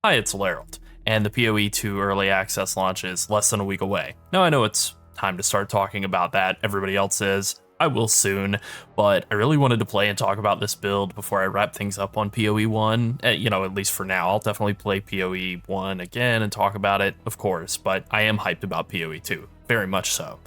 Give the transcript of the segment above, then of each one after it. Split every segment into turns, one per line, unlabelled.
Hi, it's Lerald, and the PoE 2 early access launch is less than a week away. Now I know it's time to start talking about that, everybody else is. I will soon, but I really wanted to play and talk about this build before I wrap things up on PoE 1, at least for now. I'll definitely play PoE 1 again and talk about it, of course, but I am hyped about PoE 2, very much so.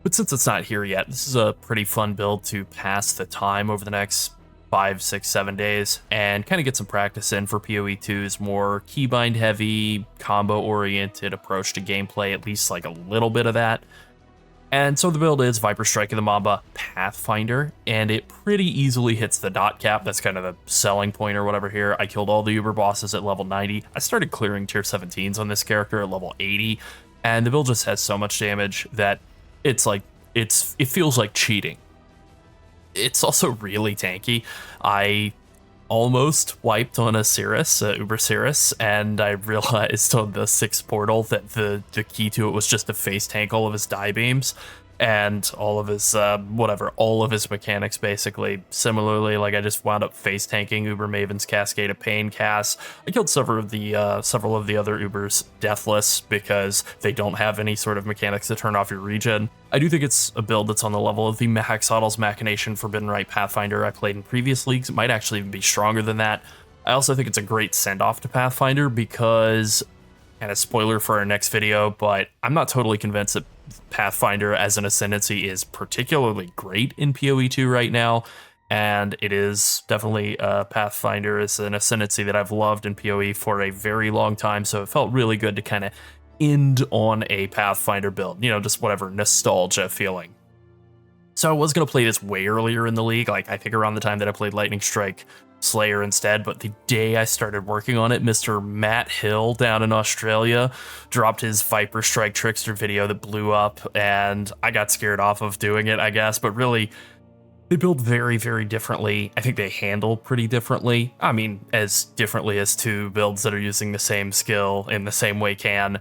But since it's not here yet, this is a pretty fun build to pass the time over the next 5, 6, 7 days and kind of get some practice in for PoE 2's more keybind heavy, combo oriented approach to gameplay, at least like a little bit of that. And so the build is Viper Strike of the Mamba Pathfinder, and it pretty easily hits the DoT cap. That's kind of the selling point or whatever here. I killed all the Uber bosses at level 90. I started clearing tier 17s on this character at level 80, and the build just has so much damage that it feels like cheating. It's also really tanky. I almost wiped on a Cirrus, Uber Cirrus, and I realized on the 6th portal that the key to it was just to face tank all of his die beams and all of his all of his mechanics basically. Similarly, like I just wound up face tanking Uber Maven's Cascade of Pain cast. I killed several of the other Ubers deathless because they don't have any sort of mechanics to turn off your regen. I do think it's a build that's on the level of the Hexoddle's Machination Forbidden Right Pathfinder I played in previous leagues. It might actually even be stronger than that. I also think it's a great send-off to Pathfinder because, kind of spoiler for our next video, but I'm not totally convinced that Pathfinder as an Ascendancy is particularly great in PoE 2 right now, and it is definitely Pathfinder as an Ascendancy that I've loved in PoE for a very long time, so it felt really good to kind of end on a Pathfinder build, just whatever nostalgia feeling. So I was going to play this way earlier in the league, like I think around the time that I played Lightning Strike Slayer instead, but the day I started working on it, Mr. Matt Hill down in Australia dropped his Viper Strike Trickster video that blew up, and I got scared off of doing it, I guess, but really, they build very, very differently. I think they handle pretty differently. I mean, as differently as two builds that are using the same skill in the same way can.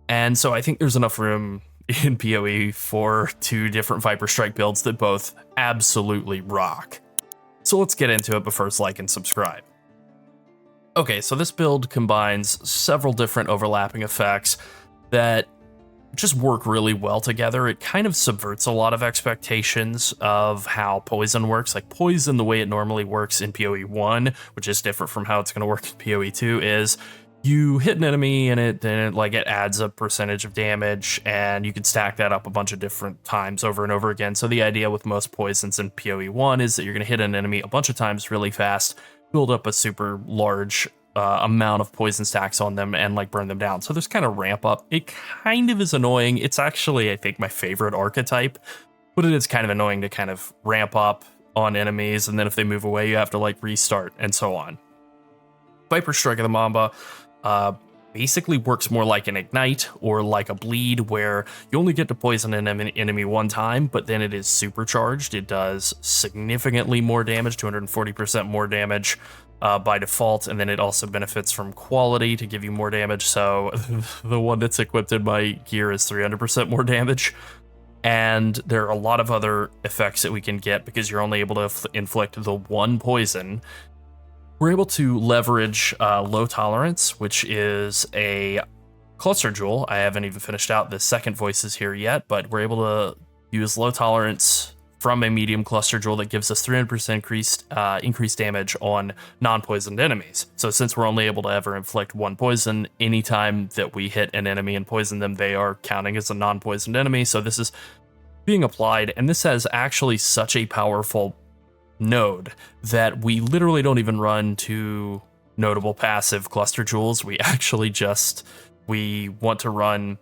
And so I think there's enough room in PoE for two different Viper Strike builds that both absolutely rock. So let's get into it, but first like and subscribe. Okay, so this build combines several different overlapping effects that just work really well together. It kind of subverts a lot of expectations of how Poison works. Like Poison, the way it normally works in PoE 1, which is different from how it's going to work in PoE 2, is you hit an enemy and it adds a percentage of damage, and you can stack that up a bunch of different times over and over again. So the idea with most poisons in PoE 1 is that you're going to hit an enemy a bunch of times really fast, build up a super large amount of poison stacks on them, and burn them down. So there's kind of ramp up. It kind of is annoying. It's actually, I think, my favorite archetype, but it is kind of annoying to kind of ramp up on enemies, and then if they move away, you have to restart and so on. Viper Strike of the Mamba basically works more like an Ignite or like a Bleed, where you only get to poison an enemy one time, but then it is supercharged. It does significantly more damage, 240% more damage by default, and then it also benefits from quality to give you more damage. So the one that's equipped in my gear is 300% more damage. And there are a lot of other effects that we can get because you're only able to inflict the one poison. We're able to leverage Low Tolerance, which is a cluster jewel. I haven't even finished out the second voices here yet, but we're able to use Low Tolerance from a medium cluster jewel that gives us 300% increased damage on non-poisoned enemies. So since we're only able to ever inflict one poison, anytime that we hit an enemy and poison them, they are counting as a non-poisoned enemy. So this is being applied, and this has actually such a powerful node that we literally don't even run two notable passive cluster jewels. We want to run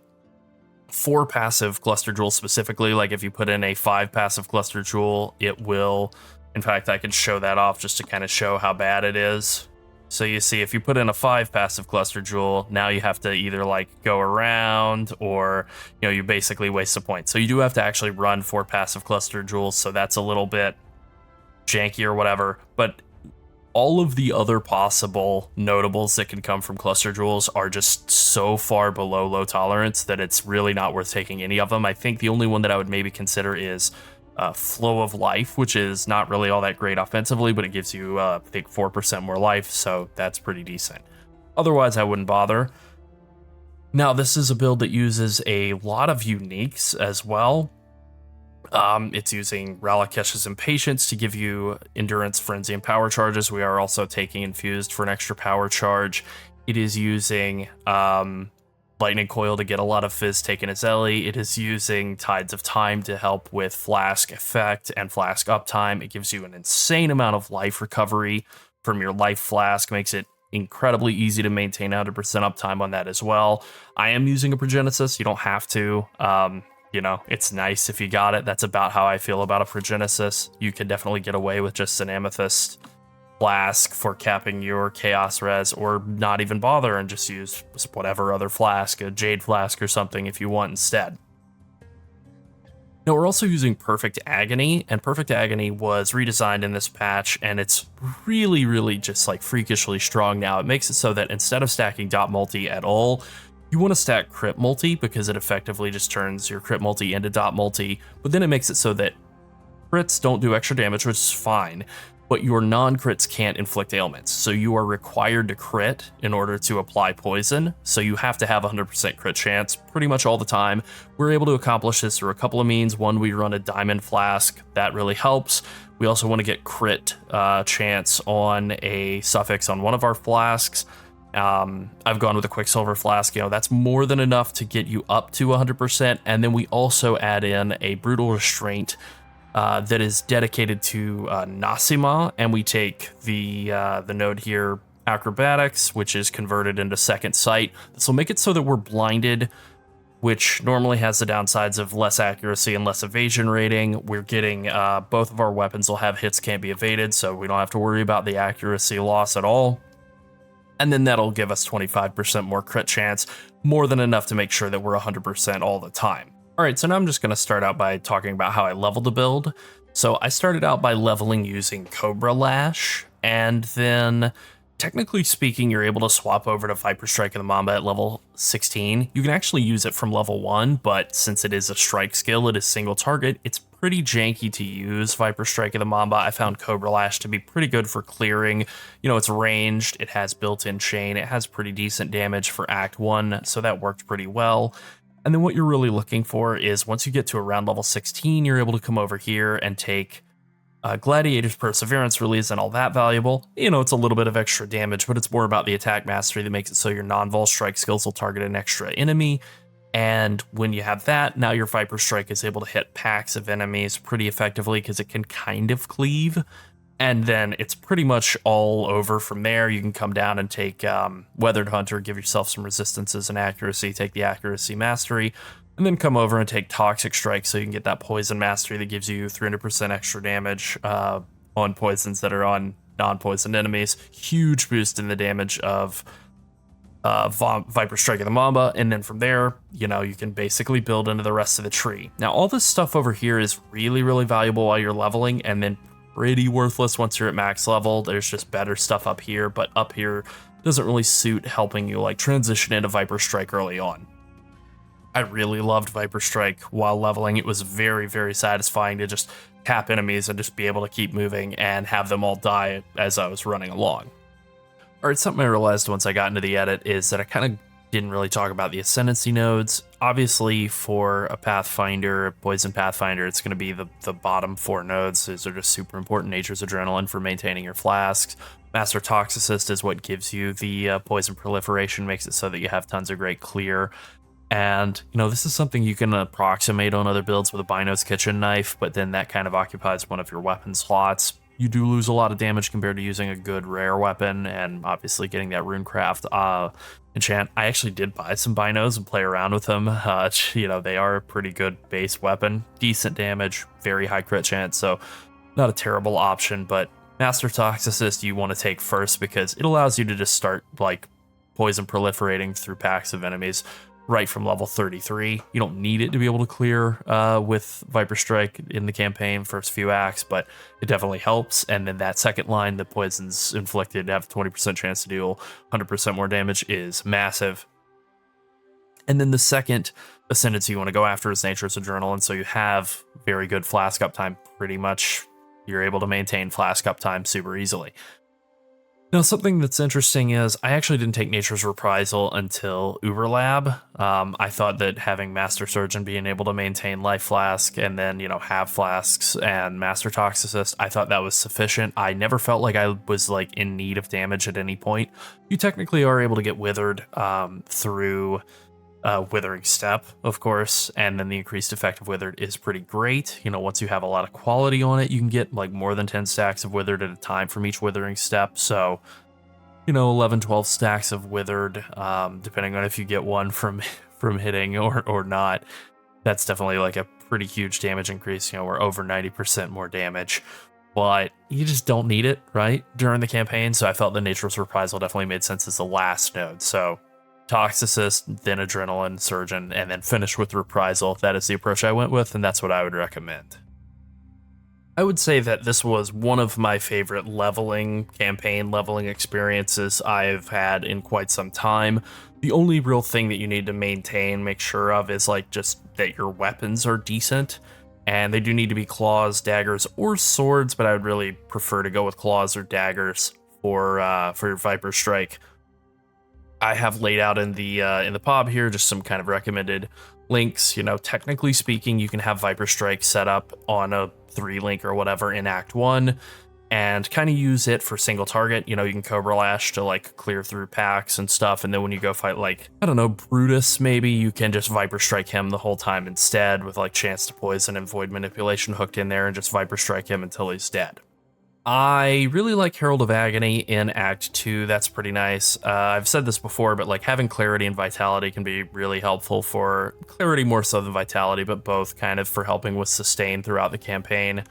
4 passive cluster jewels specifically. Like if you put in a 5 passive cluster jewel, it will, in fact, I can show that off just to kind of show how bad it is. So you see, if you put in a 5 passive cluster jewel, now you have to either go around or, you basically waste a point. So you do have to actually run 4 passive cluster jewels. So that's a little bit janky or whatever, but all of the other possible notables that can come from cluster jewels are just so far below Low Tolerance that it's really not worth taking any of them. I think the only one that I would maybe consider is Flow of Life, which is not really all that great offensively, but it gives you I think 4% more life, so that's pretty decent. Otherwise, I wouldn't bother. Now, this is a build that uses a lot of uniques as well. It's using Ralakesh's Impatience to give you Endurance, Frenzy, and Power charges. We are also taking Infused for an extra power charge. It is using Lightning Coil to get a lot of Fizz taken as Ellie. It is using Tides of Time to help with Flask effect and Flask uptime. It gives you an insane amount of life recovery from your life flask, makes it incredibly easy to maintain 100% uptime on that as well. I am using a Progenesis. You don't have to. You know, it's nice if you got it. That's about how I feel about a Progenesis. You can definitely get away with just an Amethyst flask for capping your Chaos Res, or not even bother and just use whatever other flask, a Jade flask or something if you want instead. Now, we're also using Perfect Agony, and Perfect Agony was redesigned in this patch, and it's really, really just like freakishly strong now. It makes it so that instead of stacking DoT multi at all, you want to stack crit multi because it effectively just turns your crit multi into DoT multi, but then it makes it so that crits don't do extra damage, which is fine, but your non-crits can't inflict ailments. So you are required to crit in order to apply poison. So you have to have 100% crit chance pretty much all the time. We're able to accomplish this through a couple of means. One, we run a Diamond Flask. That really helps. We also want to get crit chance on a suffix on one of our flasks. I've gone with a Quicksilver Flask. You know, that's more than enough to get you up to 100%. And then we also add in a Brutal Restraint that is dedicated to Nasima, and we take the node here, Acrobatics, which is converted into Second Sight. This will make it so that we're blinded, which normally has the downsides of less accuracy and less evasion rating. We're getting both of our weapons will have hits can't be evaded, so we don't have to worry about the accuracy loss at all. And then that'll give us 25% more crit chance, more than enough to make sure that we're 100% all the time. All right, so now I'm just going to start out by talking about how I leveled the build. So I started out by leveling using Cobra Lash, and then, technically speaking, you're able to swap over to Viper Strike of the Mamba at level 16. You can actually use it from level 1, but since it is a strike skill, it is single target, it's pretty janky to use Viper Strike of the Mamba. I found Cobra Lash to be pretty good for clearing. You know, it's ranged, it has built-in chain, it has pretty decent damage for Act 1, so that worked pretty well. And then what you're really looking for is once you get to around level 16, you're able to come over here and take Gladiator's Perseverance release and all that valuable. You know, it's a little bit of extra damage, but it's more about the attack mastery that makes it so your non-vol strike skills will target an extra enemy. And when you have that, now your Viper Strike is able to hit packs of enemies pretty effectively because it can kind of cleave. And then it's pretty much all over from there. You can come down and take Weathered Hunter, give yourself some resistances and accuracy, take the accuracy mastery, and then come over and take Toxic Strike so you can get that poison mastery that gives you 300% extra damage on poisons that are on non-poisoned enemies. Huge boost in the damage of Viper Strike of the Mamba, and then from there, you know, you can basically build into the rest of the tree. Now, all this stuff over here is really, really valuable while you're leveling, and then pretty worthless once you're at max level. There's just better stuff up here, but up here doesn't really suit helping you like transition into Viper Strike early on. I really loved Viper Strike while leveling. It was very, very satisfying to just tap enemies and just be able to keep moving and have them all die as I was running along. All right, something I realized once I got into the edit is that I kind of didn't really talk about the Ascendancy nodes. Obviously, for a Pathfinder, a Poison Pathfinder, it's going to be the bottom 4 nodes. Those are just super important. Nature's Adrenaline for maintaining your flasks. Master Toxicist is what gives you the poison proliferation, makes it so that you have tons of great clear. And, you know, this is something you can approximate on other builds with a Bino's Kitchen Knife, but then that kind of occupies one of your weapon slots. You do lose a lot of damage compared to using a good rare weapon, and obviously getting that Runecraft enchant. I actually did buy some Binos and play around with them. You know, they are a pretty good base weapon, decent damage, very high crit chance, so not a terrible option, but Master Toxicist you want to take first because it allows you to just start like poison proliferating through packs of enemies right from level 33. You don't need it to be able to clear with Viper Strike in the campaign first few acts, but it definitely helps. And then that second line, the poisons inflicted have a 20% chance to deal 100% more damage, is massive. And then the second Ascendancy you want to go after is Nature's Adrenaline, so you have very good Flask uptime. Pretty much you're able to maintain Flask uptime super easily. Now, something that's interesting is I actually didn't take Nature's Reprisal until Uberlab. I thought that having Master Surgeon being able to maintain Life Flask and then, have Flasks and Master Toxicist, I thought that was sufficient. I never felt like I was like in need of damage at any point. You technically are able to get Withered through Withering Step, of course, and then the increased effect of Withered is pretty great. Once you have a lot of quality on it, you can get like more than 10 stacks of Withered at a time from each Withering Step. So, 11, 12 stacks of Withered, depending on if you get one from hitting or not. That's definitely like a pretty huge damage increase. We're over 90% more damage. But you just don't need it, right, during the campaign. So I felt the Nature's Reprisal definitely made sense as the last node. So Toxicist, then Adrenaline, Surgeon, and then finish with Reprisal. That is the approach I went with, and that's what I would recommend. I would say that this was one of my favorite campaign leveling experiences I've had in quite some time. The only real thing that you need to make sure of is like just that your weapons are decent, and they do need to be claws, daggers, or swords, but I would really prefer to go with claws or daggers for your Viper Strike. I have laid out in the POB here just some kind of recommended links. Technically speaking, you can have Viper Strike set up on a 3-link or whatever in Act 1 and kind of use it for single target. You can Cobra Lash to like clear through packs and stuff, and then when you go fight like, I don't know, Brutus, maybe you can just Viper Strike him the whole time instead with like Chance to Poison and Void Manipulation hooked in there and just Viper Strike him until he's dead. I really like Herald of Agony in Act 2. That's pretty nice. I've said this before, but like having Clarity and Vitality can be really helpful for Clarity more so than Vitality, but both kind of for helping with sustain throughout the campaign.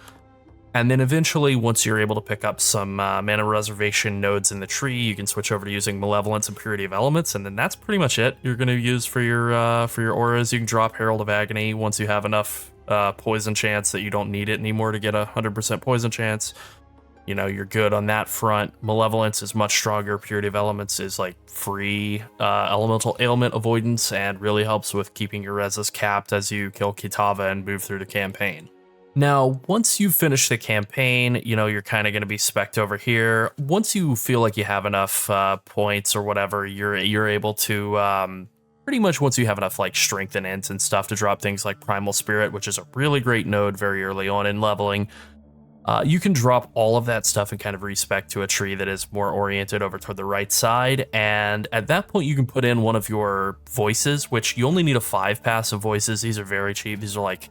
And then eventually, once you're able to pick up some mana reservation nodes in the tree, you can switch over to using Malevolence and Purity of Elements, and then that's pretty much it you're going to use for your auras. You can drop Herald of Agony once you have enough poison chance that you don't need it anymore to get a 100% poison chance. You're good on that front. Malevolence is much stronger. Purity of Elements is like free elemental ailment avoidance and really helps with keeping your reses capped as you kill Kitava and move through the campaign. Now, once you finish the campaign, you're kind of going to be spec'd over here. Once you feel like you have enough points or whatever, you're able to pretty much once you have enough like strength and int and stuff to drop things like Primal Spirit, which is a really great node very early on in leveling. You can drop all of that stuff and kind of respec to a tree that is more oriented over toward the right side. And at that point, you can put in one of your voices, which you only need a 5 passive voices. These are very cheap. These are like,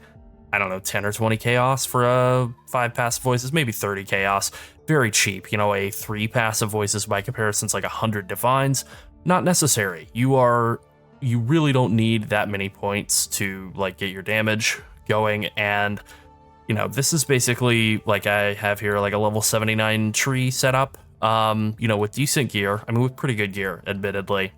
I don't know, 10 or 20 chaos for 5 passive voices, maybe 30 chaos. Very cheap. A 3 passive voices by comparison is like 100 divines. Not necessary. You really don't need that many points to like get your damage going. And this is basically like I have here like a level 79 tree setup, with decent gear. I mean, with pretty good gear, admittedly.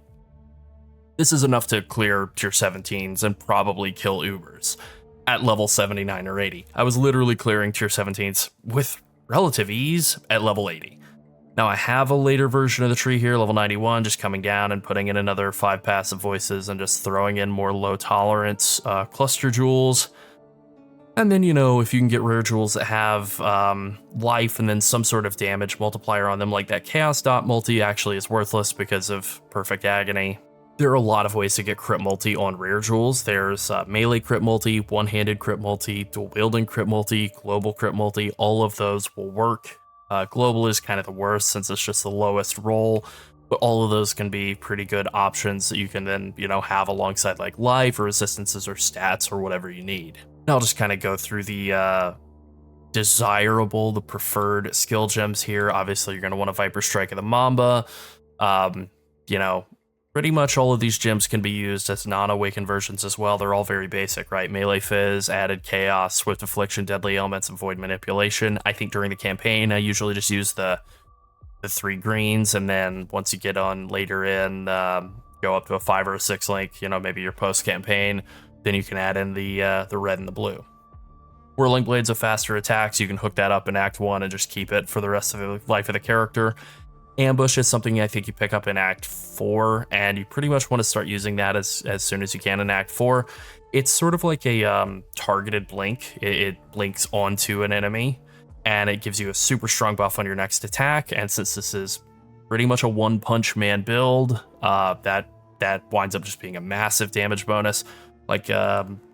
This is enough to clear tier 17s and probably kill Ubers at level 79 or 80. I was literally clearing tier 17s with relative ease at level 80. Now I have a later version of the tree here, level 91, just coming down and putting in another 5 passive voices and just throwing in more low tolerance cluster jewels. And then, if you can get rare jewels that have life and then some sort of damage multiplier on them, like that Chaos Dot multi actually is worthless because of Perfect Agony. There are a lot of ways to get crit multi on rare jewels. There's melee crit multi, one-handed crit multi, dual wielding crit multi, global crit multi. All of those will work. Global is kind of the worst since it's just the lowest roll, but all of those can be pretty good options that you can then, have alongside like life or resistances or stats or whatever you need. I'll just kind of go through the the preferred skill gems here. Obviously, you're going to want a Viper Strike of the Mamba. Pretty much all of these gems can be used as non-awakened versions as well. They're all very basic, right? Melee Fizz, added Chaos, Swift Affliction, Deadly Ailments, and Void Manipulation. I think during the campaign, I usually just use the 3 greens, and then once you get on later in, go up to a 5 or a 6 link, maybe your post-campaign, then you can add in the red and the blue. Whirling Blades of faster attacks, you can hook that up in Act 1 and just keep it for the rest of the life of the character. Ambush is something I think you pick up in Act 4, and you pretty much want to start using that as soon as you can in Act 4. It's sort of like a targeted blink. It blinks onto an enemy, and it gives you a super strong buff on your next attack, and since this is pretty much a one-punch man build. That winds up just being a massive damage bonus. Like,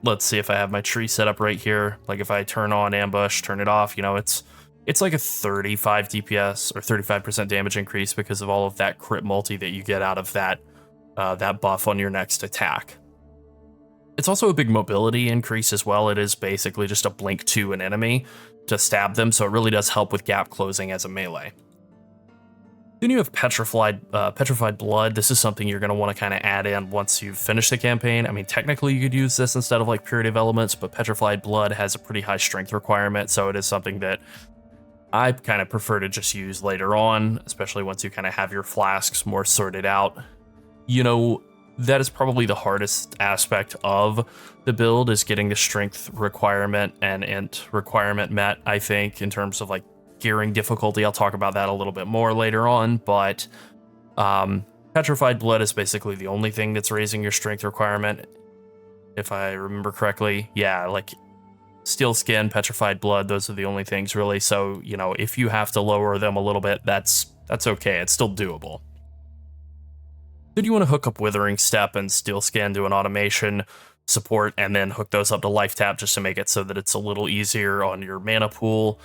let's see if I have my tree set up right here. Like if I turn on ambush, turn it off, you know, it's like a 35 DPS or 35% damage increase because of all of that crit multi that you get out of that buff on your next attack. It's also a big mobility increase as well. It is basically just a blink to an enemy to stab them, so it really does help with gap closing as a melee. Then you have Petrified Blood. This is something you're going to want to kind of add in once you've finished the campaign. I mean, technically you could use this instead of like Purity of Elements, but Petrified Blood has a pretty high strength requirement, so it is something that I kind of prefer to just use later on, especially once you kind of have your flasks more sorted out. You know, that is probably the hardest aspect of the build, is getting the strength requirement and int requirement met, I think, in terms of like gearing difficulty. I'll talk about that a little bit more later on, but Petrified Blood is basically the only thing that's raising your strength requirement, if I remember correctly. Yeah, like Steel Skin, Petrified Blood, those are the only things really. So, you know, if you have to lower them a little bit, that's okay. It's still doable. Then you want to hook up Withering Step and Steel Skin to an automation support, and then hook those up to Life Tap just to make it so that it's a little easier on your mana pool.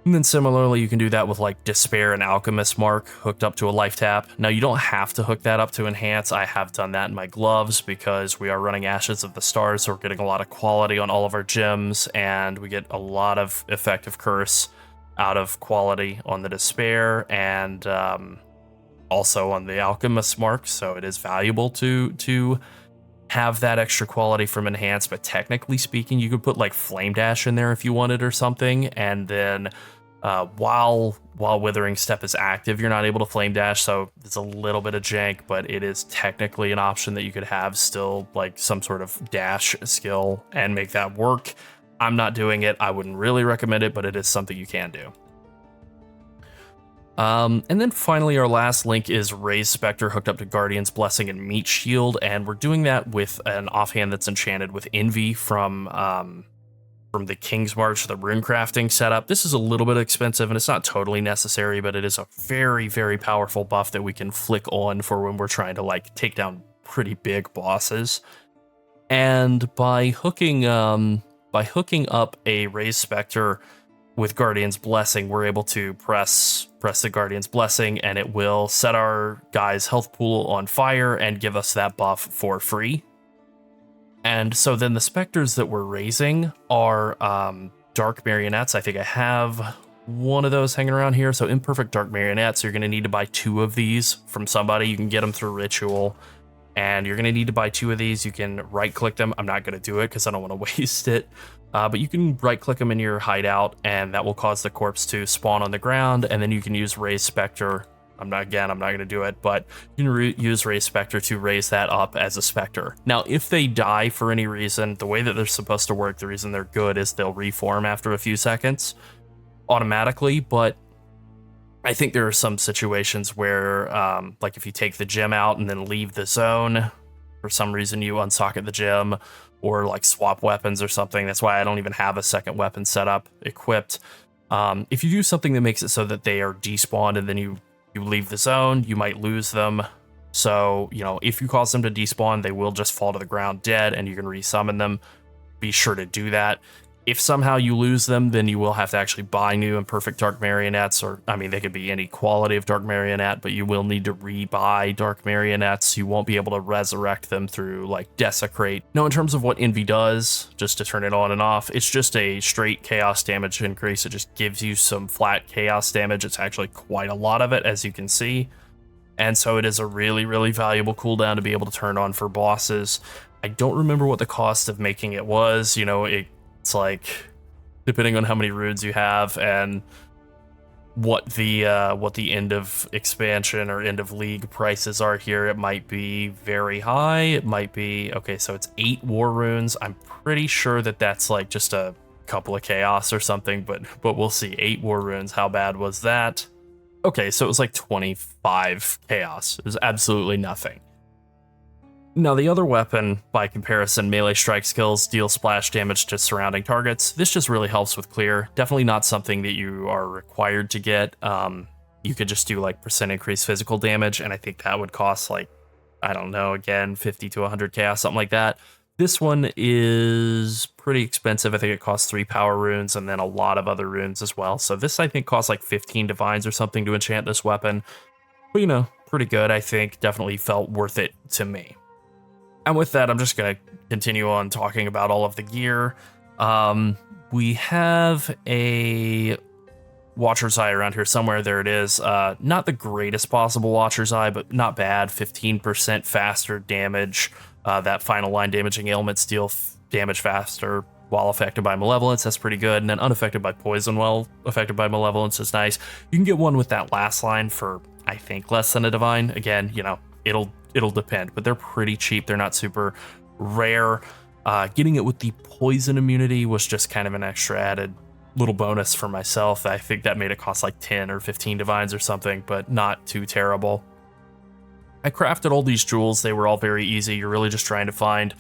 And then similarly, you can do that with like Despair and Alchemist Mark hooked up to a Life Tap. Now, you don't have to hook that up to Enhance. I have done that in my gloves because we are running Ashes of the Stars, so we're getting a lot of quality on all of our gems, and we get a lot of effective curse out of quality on the Despair and also on the Alchemist Mark, so it is valuable to have that extra quality from Enhance. But technically speaking, you could put like Flame Dash in there if you wanted or something, and then while Withering Step is active, you're not able to Flame Dash, so it's a little bit of jank, but it is technically an option that you could have still, like some sort of dash skill, and make that work. I'm not doing it. I wouldn't really recommend it, but it is something you can do. And then finally, our last link is Raise Spectre hooked up to Guardian's Blessing and Meat Shield, and we're doing that with an offhand that's enchanted with Envy from the King's March, the rune crafting setup. This is a little bit expensive, and it's not totally necessary, but it is a very, very powerful buff that we can flick on for when we're trying to like take down pretty big bosses. And by hooking up a Raise Spectre with Guardian's Blessing, we're able to press the Guardian's Blessing, and it will set our guy's health pool on fire and give us that buff for free. And so then the specters that we're raising are Dark Marionettes. I think I have one of those hanging around here. So Imperfect Dark Marionettes, you're going to need to buy 2 of these from somebody. You can get them through Ritual, and you're going to need to buy 2 of these. You can right-click them. I'm not going to do it because I don't want to waste it. But you can right-click them in your hideout, and that will cause the corpse to spawn on the ground, and then you can use Raise Spectre. I'm not going to do it, but you can use Raise Spectre to raise that up as a Spectre. Now, if they die for any reason, the way that they're supposed to work, the reason they're good is they'll reform after a few seconds automatically, but I think there are some situations where, like if you take the gem out and then leave the zone, for some reason you unsocket the gem, or like swap weapons or something. That's why I don't even have a second weapon set up equipped. If you do something that makes it so that they are despawned and then you leave the zone, you might lose them. So, you know, if you cause them to despawn, they will just fall to the ground dead, and you can resummon them. Be sure to do that. If somehow you lose them, then you will have to actually buy new Imperfect Dark Marionettes, or, I mean, they could be any quality of Dark Marionette, but you will need to re-buy Dark Marionettes. You won't be able to resurrect them through, like, Desecrate. Now, in terms of what Envy does, just to turn it on and off, it's just a straight chaos damage increase. It just gives you some flat chaos damage. It's actually quite a lot of it, as you can see. And so it is a really, really valuable cooldown to be able to turn on for bosses. I don't remember what the cost of making it was. You know, it's like, depending on how many runes you have and what the end of expansion or end of league prices are here, it might be very high. It might be, okay, so it's 8 war runes. I'm pretty sure that that's like just a couple of chaos or something, but we'll see. 8 war runes, how bad was that? Okay, so it was like 25 chaos. It was absolutely nothing. Now, the other weapon, by comparison, melee strike skills deal splash damage to surrounding targets. This just really helps with clear. Definitely not something that you are required to get. You you could just do like percent increased physical damage, and I think that would cost like, I don't know, again, 50 to 100 chaos, something like that. This one is pretty expensive. I think it costs 3 power runes and then a lot of other runes as well. So this, I think, costs like 15 divines or something to enchant this weapon. But, you know, pretty good, I think. Definitely felt worth it to me. And with that, I'm just going to continue on talking about all of the gear. We have a Watcher's Eye around here somewhere. There it is. Not the greatest possible Watcher's Eye, but not bad. 15% faster damage. That final line damaging ailments deal damage faster while affected by malevolence. That's pretty good. And then unaffected by poison while affected by malevolence is nice. You can get one with that last line for, I think, less than a divine. Again, you know, it'll depend, but they're pretty cheap. They're not super rare. Getting it with the poison immunity was just kind of an extra added little bonus for myself. I think that made it cost like 10 or 15 divines or something, but not too terrible. I crafted all these jewels. They were all very easy. You're really just trying to find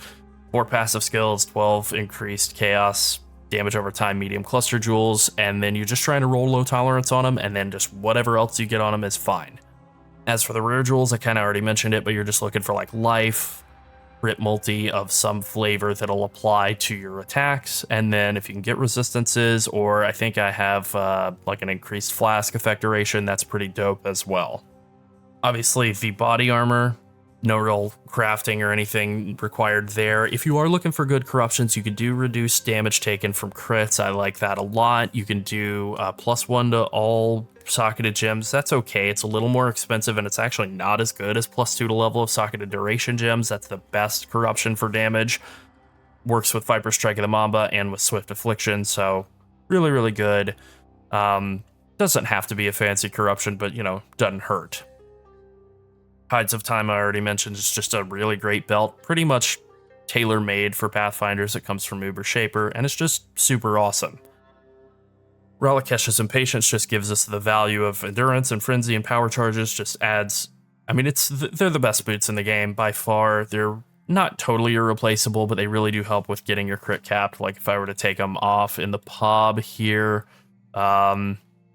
4 passive skills, 12 increased chaos, damage over time, medium cluster jewels, and then you're just trying to roll low tolerance on them, and then just whatever else you get on them is fine. As for the rare jewels, I kind of already mentioned it, but you're just looking for like life, crit multi of some flavor that'll apply to your attacks, and then if you can get resistances, or I think I have like an increased flask effect duration, that's pretty dope as well. Obviously, the body armor, no real crafting or anything required there. If you are looking for good corruptions, you can do reduced damage taken from crits. I like that a lot. You can do +1 to all socketed gems. That's okay. It's a little more expensive, and it's actually not as good as +2 to level of socketed duration gems. That's the best corruption for damage. Works with Viper Strike of the Mamba and with Swift Affliction, so really, really good. Doesn't have to be a fancy corruption, but, you know, doesn't hurt. Tides of Time, I already mentioned, is just a really great belt, pretty much tailor-made for Pathfinders. It comes from Uber Shaper, and it's just super awesome. Relikesh's Impatience just gives us the value of Endurance and Frenzy and Power Charges, just adds... I mean, they're the best boots in the game, by far. They're not totally irreplaceable, but they really do help with getting your crit capped. Like, if I were to take them off in the POB here...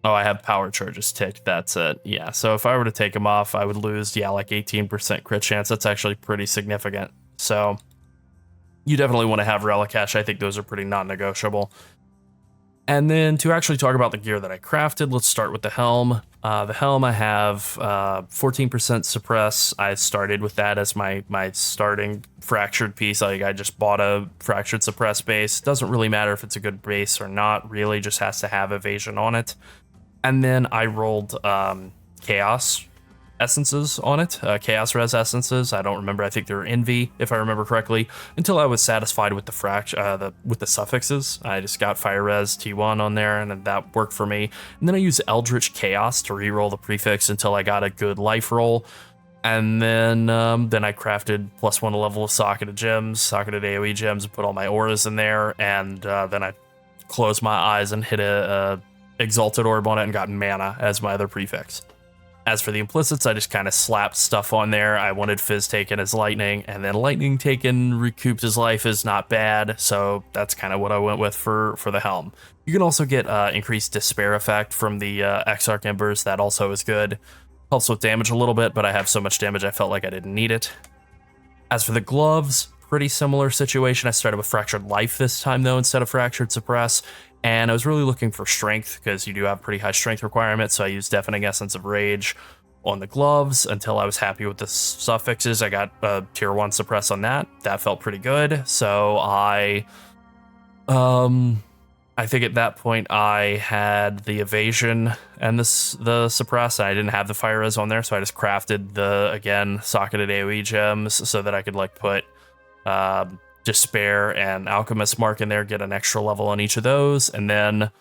Oh, I have power charges ticked, that's it. Yeah, so if I were to take them off, I would lose, like 18% crit chance. That's actually pretty significant. So you definitely want to have Relikesh. I think those are pretty non-negotiable. And then to actually talk about the gear that I crafted, let's start with the helm. The helm, I have 14% suppress. I started with that as my starting fractured piece. Like, I just bought a fractured suppress base. Doesn't really matter if it's a good base or not, really, just has to have evasion on it. And then I rolled chaos essences on it, chaos res essences. I don't remember. I think they were envy, if I remember correctly, until I was satisfied with the suffixes. I just got fire res T1 on there, and that worked for me. And then I used eldritch chaos to reroll the prefix until I got a good life roll. And then I crafted +1 to level of socketed gems, socketed AoE gems, and put all my auras in there. And then I closed my eyes and hit a Exalted Orb on it and got mana as my other prefix. As for the implicits, I just kind of slapped stuff on there. I wanted Fizz taken as lightning, and then lightning taken recouped his life is not bad, so that's kind of what I went with for the helm. You can also get increased despair effect from the Exarch Embers. That also is good. Helps with damage a little bit, but I have so much damage I felt like I didn't need it. As for the gloves, pretty similar situation. I started with Fractured Life this time, though, instead of Fractured Suppress. And I was really looking for strength, because you do have pretty high strength requirements, so I used Deafening Essence of Rage on the gloves until I was happy with the suffixes. I got a tier 1 suppress on that. That felt pretty good, so I think at that point I had the evasion and the suppress. I didn't have the fire res on there, so I just crafted the, again, socketed AoE gems so that I could like put Despair and Alchemist Mark in there, get an extra level on each of those, and then,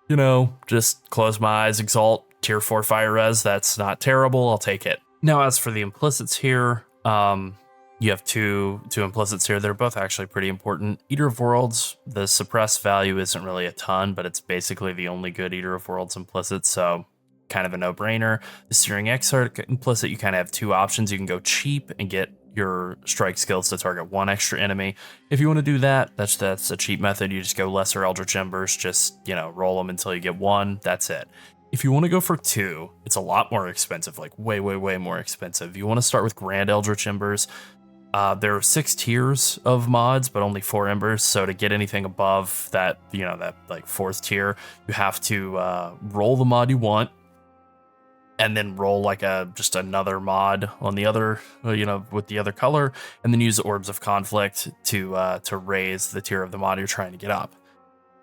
you know, just close my eyes, Exalt, tier 4 fire res. That's not terrible, I'll take it. Now, as for the implicits here, you have two implicits here. They're both actually pretty important. Eater of Worlds, the suppress value isn't really a ton, but it's basically the only good Eater of Worlds implicit, so kind of a no-brainer. The Searing Exarch implicit, you kind of have two options. You can go cheap and get your strike skills to target one extra enemy. If you want to do that, that's a cheap method. You just go lesser Eldritch Embers, just, you know, roll them until you get one. That's it. If you want to go for 2, it's a lot more expensive, like way more expensive. You want to start with Grand Eldritch Embers. There are 6 tiers of mods, but only 4 embers. So to get anything above that, that like 4th tier, you have to roll the mod you want, and then roll like just another mod on the other, with the other color, and then use Orbs of Conflict to raise the tier of the mod you're trying to get up.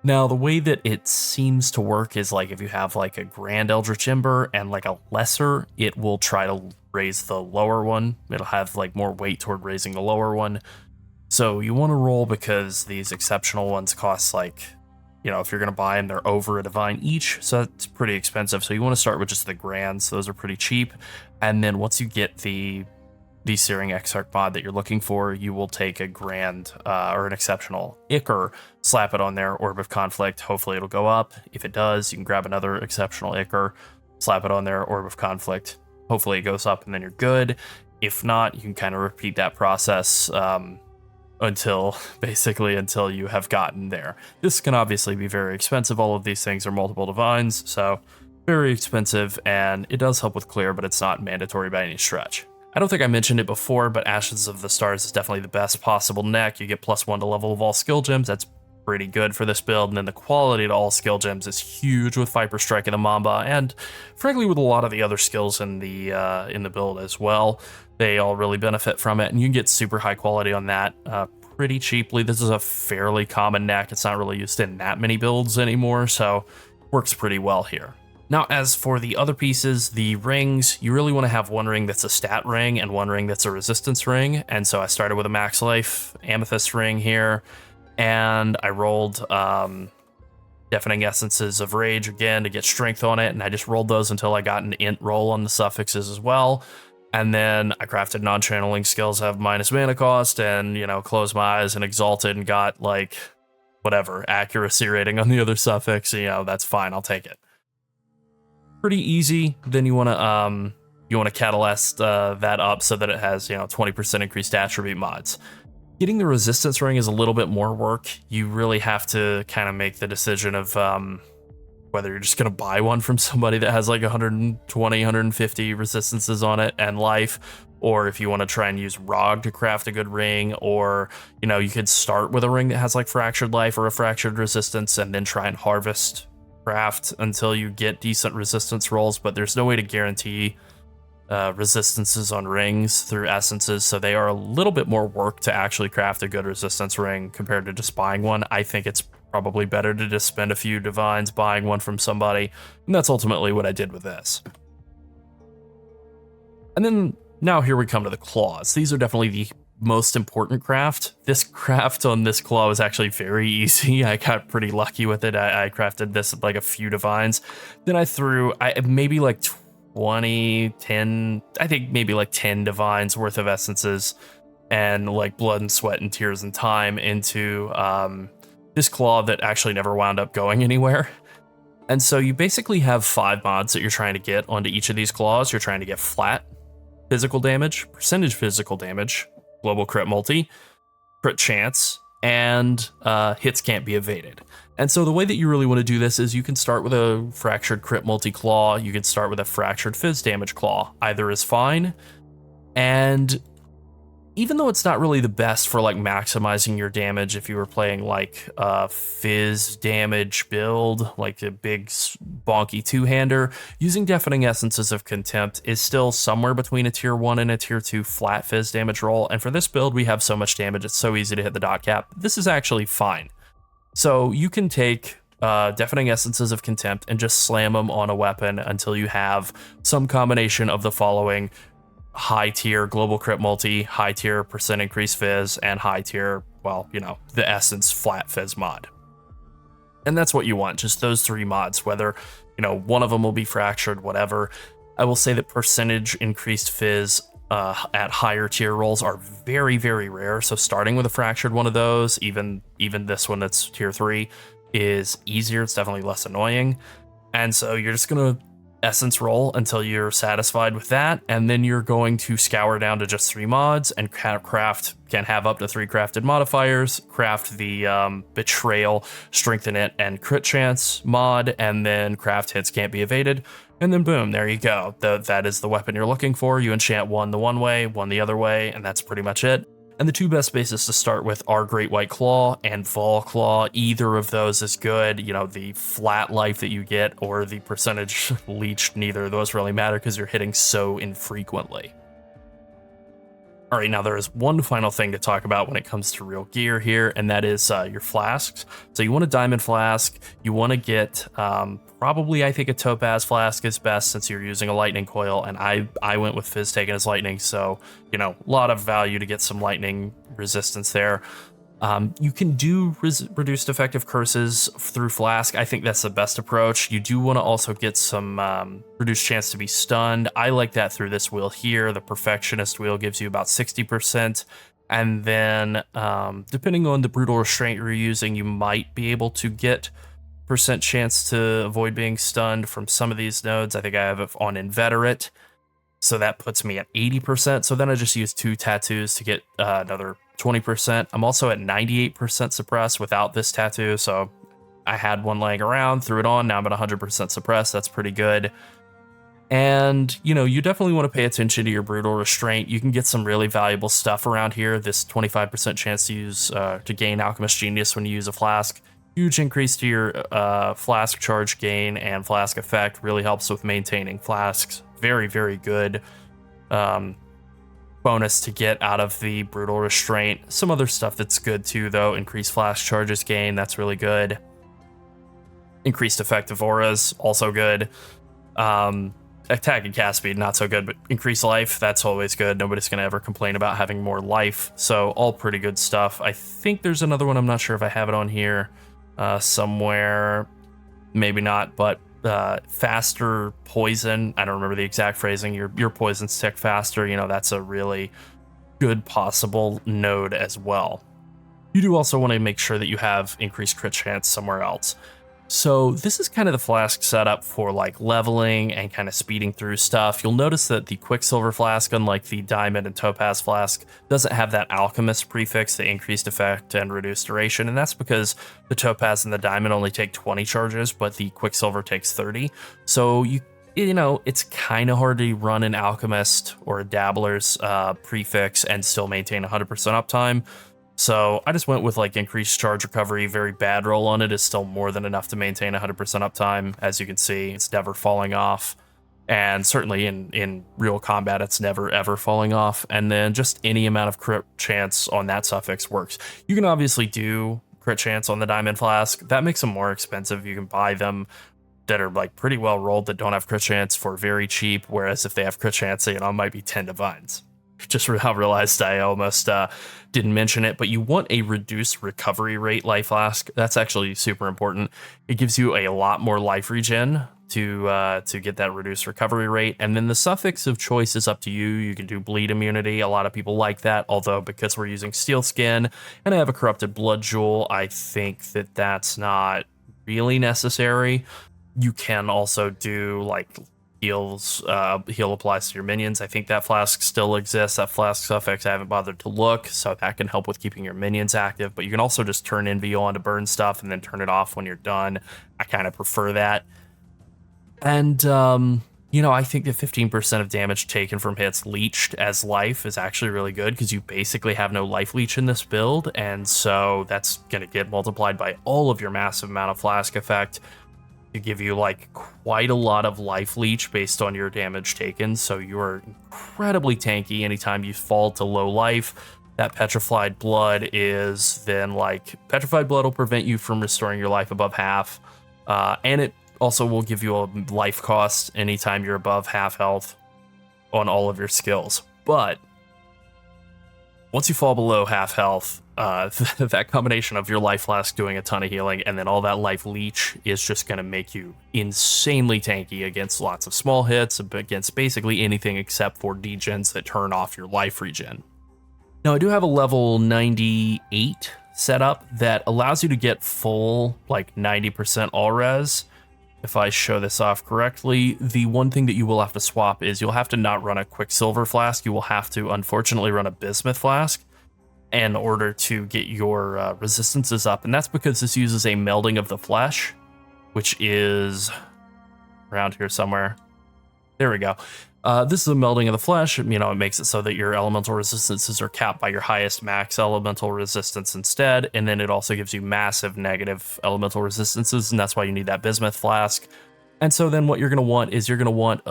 Now, the way that it seems to work is like if you have like a Grand Eldritch Ember and like a lesser, it will try to raise the lower one. It'll have like more weight toward raising the lower one. So you want to roll because these exceptional ones cost like, if you're going to buy them, they're over a divine each. So that's pretty expensive. So you want to start with just the Grands. Those are pretty cheap. And then once you get the Searing Exarch mod that you're looking for, you will take a Grand or an exceptional Ichor, slap it on there, Orb of Conflict. Hopefully it'll go up. If it does, you can grab another exceptional Ichor, slap it on there, Orb of Conflict. Hopefully it goes up and then you're good. If not, you can kind of repeat that process until you have gotten there. This can obviously be very expensive. All of these things are multiple divines, so very expensive, and it does help with clear, but it's not mandatory by any stretch. I don't think I mentioned it before, but Ashes of the Stars is definitely the best possible neck. You get +1 to level of all skill gems. That's pretty good for this build. And then the quality to all skill gems is huge with Viper Strike and the Mamba, and frankly with a lot of the other skills in the build as well. They all really benefit from it, and you can get super high quality on that pretty cheaply. This is a fairly common neck. It's not really used in that many builds anymore, so works pretty well here. Now, as for the other pieces, the rings, you really want to have one ring that's a stat ring and one ring that's a resistance ring. And so I started with a max life amethyst ring here, and I rolled Deafening Essences of Rage again to get strength on it, and I just rolled those until I got an int roll on the suffixes as well. And then I crafted non-channeling skills, have minus mana cost, and, closed my eyes and exalted and got, like, whatever, accuracy rating on the other suffix. That's fine, I'll take it. Pretty easy. Then you want to catalyst that up so that it has 20% increased attribute mods. Getting the resistance ring is a little bit more work. You really have to kind of make the decision of whether you're just going to buy one from somebody that has like 120, 150 resistances on it and life, or if you want to try and use ROG to craft a good ring, or you could start with a ring that has like fractured life or a fractured resistance and then try and harvest craft until you get decent resistance rolls. But there's no way to guarantee resistances on rings through essences, so they are a little bit more work to actually craft a good resistance ring compared to just buying one. I think it's probably better to just spend a few divines buying one from somebody, and that's ultimately what I did with this. And then now here we come to the claws. These are definitely the most important craft. This craft on this claw was actually very easy. I got pretty lucky with it. I crafted this with like a few divines. Then I threw maybe like 10 divines worth of essences and like blood and sweat and tears and time into this claw that actually never wound up going anywhere. And so you basically have 5 mods that you're trying to get onto each of these claws. You're trying to get flat physical damage, percentage physical damage, global crit multi, crit chance, and hits can't be evaded. And so the way that you really want to do this is you can start with a fractured crit multi claw, you can start with a fractured fizz damage claw. Either is fine, and even though it's not really the best for like maximizing your damage if you were playing like a fizz damage build, like a big bonky two-hander, using Deafening Essences of Contempt is still somewhere between a tier 1 and a tier 2 flat fizz damage roll. And for this build, we have so much damage, it's so easy to hit the DoT cap. This is actually fine. So you can take Deafening Essences of Contempt and just slam them on a weapon until you have some combination of the following: high tier global crit multi, high tier percent increased fizz, and high tier, the essence flat fizz mod. And that's what you want, just those 3 mods, whether, one of them will be fractured, whatever. I will say that percentage increased fizz at higher tier rolls are very, very rare. So starting with a fractured one of those, even this one that's tier 3, is easier. It's definitely less annoying. And so you're just going to essence roll until you're satisfied with that, and then you're going to scour down to just 3 mods and can have up to 3 crafted modifiers, craft the Betrayal, Strengthen It, and Crit Chance mod, and then craft Hits Can't Be Evaded, and then boom, there you go. That is the weapon you're looking for. You enchant one the one way, one the other way, and that's pretty much it. And the 2 best bases to start with are Great White Claw and Vol Claw. Either of those is good. You know, the flat life that you get or the percentage leached, neither of those really matter because you're hitting so infrequently. All right, now there is one final thing to talk about when it comes to real gear here, and that is your flasks. So you want a diamond flask. You want to get probably, I think, a topaz flask is best since you're using a lightning coil, and I went with Fizz taken as lightning, so, you know, a lot of value to get some lightning resistance there. You can do reduced effective curses through Flask. I think that's the best approach. You do want to also get some reduced chance to be stunned. I like that through this wheel here. The Perfectionist wheel gives you about 60%. And then depending on the Brutal Restraint you're using, you might be able to get percent chance to avoid being stunned from some of these nodes. I think I have it on Inveterate. So that puts me at 80%. So then I just use 2 tattoos to get another 20%. I'm also at 98% suppressed without this tattoo. So I had one laying around, threw it on. Now I'm at 100% suppressed. That's pretty good. And, you know, you definitely want to pay attention to your Brutal Restraint. You can get some really valuable stuff around here. This 25% chance to use to gain Alchemist Genius when you use a flask. Huge increase to your flask charge gain and flask effect. Really helps with maintaining flasks. Very, very good bonus to get out of the Brutal Restraint. Some other stuff that's good too, though. Increased flask charges gain. That's really good. Increased effective auras. Also good. Attack and cast speed, not so good, but increased life, that's always good. Nobody's going to ever complain about having more life. So all pretty good stuff. I think there's another one. I'm not sure if I have it on here somewhere. Maybe not, but faster poison. I don't remember the exact phrasing. Your poisons tick faster. You know, that's a really good possible node as well. You do also want to make sure that you have increased crit chance somewhere else. So this is kind of the flask setup for like leveling and kind of speeding through stuff. You'll notice that the Quicksilver flask, unlike the Diamond and Topaz flask, doesn't have that Alchemist prefix, the increased effect and reduced duration. And that's because the Topaz and the Diamond only take 20 charges, but the Quicksilver takes 30. So you know, it's kind of hard to run an Alchemist or a Dabbler's prefix and still maintain 100% uptime. So I just went with like increased charge recovery. Very bad roll on it is still more than enough to maintain 100% uptime. As you can see, it's never falling off. And certainly in real combat, it's never ever falling off. And then just any amount of crit chance on that suffix works. You can obviously do crit chance on the Diamond Flask. That makes them more expensive. You can buy them that are like pretty well rolled that don't have crit chance for very cheap. Whereas if they have crit chance, you know, it might be 10 divines. Just realized I almost didn't mention it, but you want a reduced recovery rate life flask. That's actually super important. It gives you a lot more life regen to get that reduced recovery rate. And then the suffix of choice is up to you. You can do bleed immunity. A lot of people like that, although because we're using steel skin and I have a corrupted blood jewel, I think that that's not really necessary. You can also do like heal applies to your minions. I think that flask still exists. That flask suffix I haven't bothered to look, so that can help with keeping your minions active. But you can also just turn NVO on to burn stuff and then turn it off when you're done. I kind of prefer that. And you know, I think that 15% of damage taken from hits leached as life is actually really good because you basically have no life leech in this build, and so that's gonna get multiplied by all of your massive amount of flask effect to give you like quite a lot of life leech based on your damage taken. So you're incredibly tanky anytime you fall to low life. That petrified blood is then like petrified blood will prevent you from restoring your life above half. And it also will give you a life cost anytime you're above half health on all of your skills. But once you fall below half health, that combination of your life flask doing a ton of healing and then all that life leech is just going to make you insanely tanky against lots of small hits, against basically anything except for degens that turn off your life regen. Now, I do have a level 98 setup that allows you to get full, like 90% all res. if I show this off correctly, the one thing that you will have to swap is you'll have to not run a Quicksilver Flask. You will have to, unfortunately, run a Bismuth Flask in order to get your resistances up. And that's because this uses a Melding of the Flesh, which is around here somewhere. There we go. This is a Melding of the Flesh. You know, it makes it so that your elemental resistances are capped by your highest max elemental resistance instead, and then it also gives you massive negative elemental resistances, and that's why you need that Bismuth Flask. And so then what you're going to want is you're going to want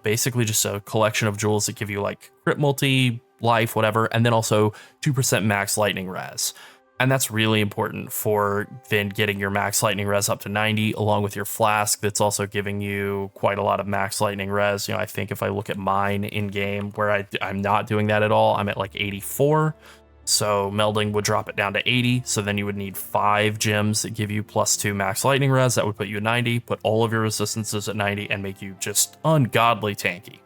basically just a collection of jewels that give you like crit multi, life, whatever, and then also 2% max lightning res. And that's really important for then getting your max lightning res up to 90, along with your flask that's also giving you quite a lot of max lightning res. You know, I think if I look at mine in game where I'm not doing that at all, I'm at like 84. So melding would drop it down to 80. So then you would need 5 gems that give you +2 max lightning res. That would put you at 90, put all of your resistances at 90, and make you just ungodly tanky.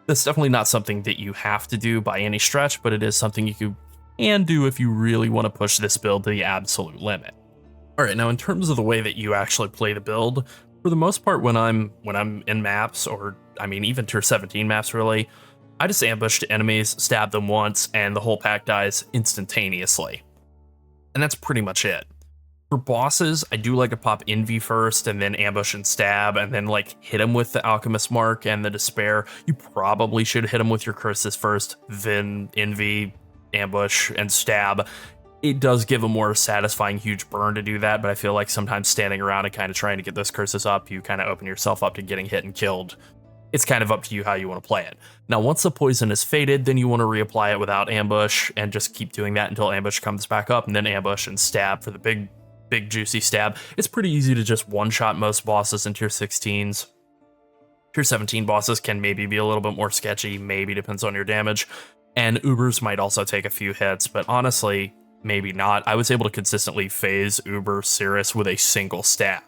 That's definitely not something that you have to do by any stretch, but it is something you can do if you really want to push this build to the absolute limit. All right, now in terms of the way that you actually play the build, for the most part when I'm in maps, or I mean even tier 17 maps really, I just ambush the enemies, stab them once, and the whole pack dies instantaneously. And that's pretty much it. For bosses, I do like to pop Envy first, and then ambush and stab, and then like hit them with the Alchemist Mark and the Despair. You probably should hit them with your curses first, then Envy, ambush, and stab. It does give a more satisfying huge burn to do that, but I feel like sometimes standing around and kind of trying to get those curses up, you kind of open yourself up to getting hit and killed. It's kind of up to you how you want to play it. Now, once the poison is faded, then you want to reapply it without ambush and just keep doing that until ambush comes back up, and then ambush and stab for the big juicy stab. It's pretty easy to just one-shot most bosses in tier 16s. Tier 17 bosses can maybe be a little bit more sketchy, maybe depends on your damage. And Ubers might also take a few hits, but honestly, maybe not. I was able to consistently phase Uber Cirrus with a single stab.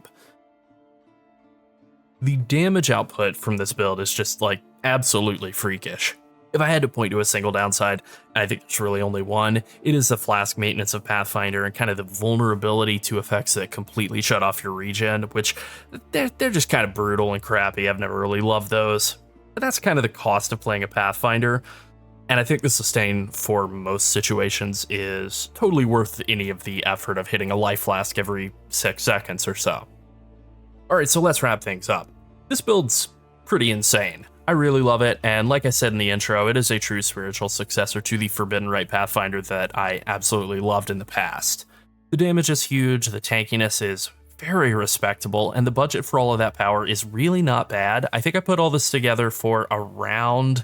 The damage output from this build is just like absolutely freakish. If I had to point to a single downside, and I think there's really only one, it is the flask maintenance of Pathfinder and kind of the vulnerability to effects that completely shut off your regen, which they're just kind of brutal and crappy. I've never really loved those, but that's kind of the cost of playing a Pathfinder. And I think the sustain for most situations is totally worth any of the effort of hitting a life flask every 6 seconds or so. Alright, so let's wrap things up. This build's pretty insane. I really love it, and like I said in the intro, it is a true spiritual successor to the Forbidden Right Pathfinder that I absolutely loved in the past. The damage is huge, the tankiness is very respectable, and the budget for all of that power is really not bad. I think I put all this together for around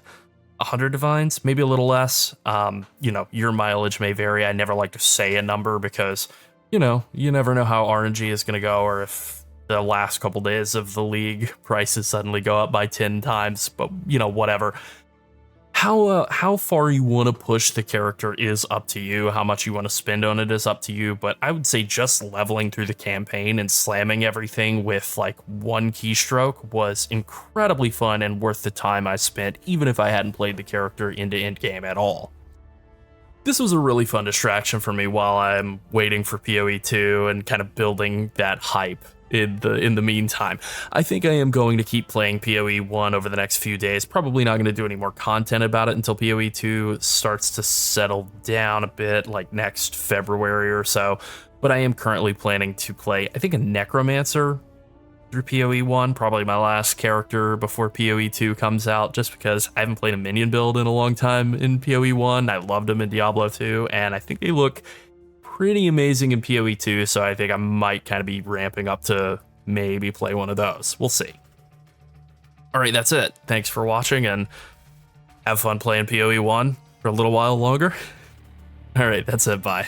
100 divines, maybe a little less. You know, your mileage may vary. I never like to say a number because, you know, you never know how RNG is going to go, or if the last couple days of the league prices suddenly go up by 10 times, but you know, whatever. How far you want to push the character is up to you. How much you want to spend on it is up to you, but I would say just leveling through the campaign and slamming everything with like one keystroke was incredibly fun and worth the time I spent, even if I hadn't played the character into Endgame at all. This was a really fun distraction for me while I'm waiting for PoE 2 and kind of building that hype in the meantime. I think I am going to keep playing PoE 1 over the next few days. Probably not going to do any more content about it until PoE 2 starts to settle down a bit, like next February or so. But I am currently planning to play, I think, a Necromancer through PoE 1, probably my last character before PoE 2 comes out, just because I haven't played a minion build in a long time in PoE 1. I loved them in Diablo 2, and I think they look pretty amazing in PoE 2, so I think I might kind of be ramping up to maybe play one of those. We'll see. Alright, that's it. Thanks for watching, and have fun playing PoE 1 for a little while longer. Alright, that's it. Bye.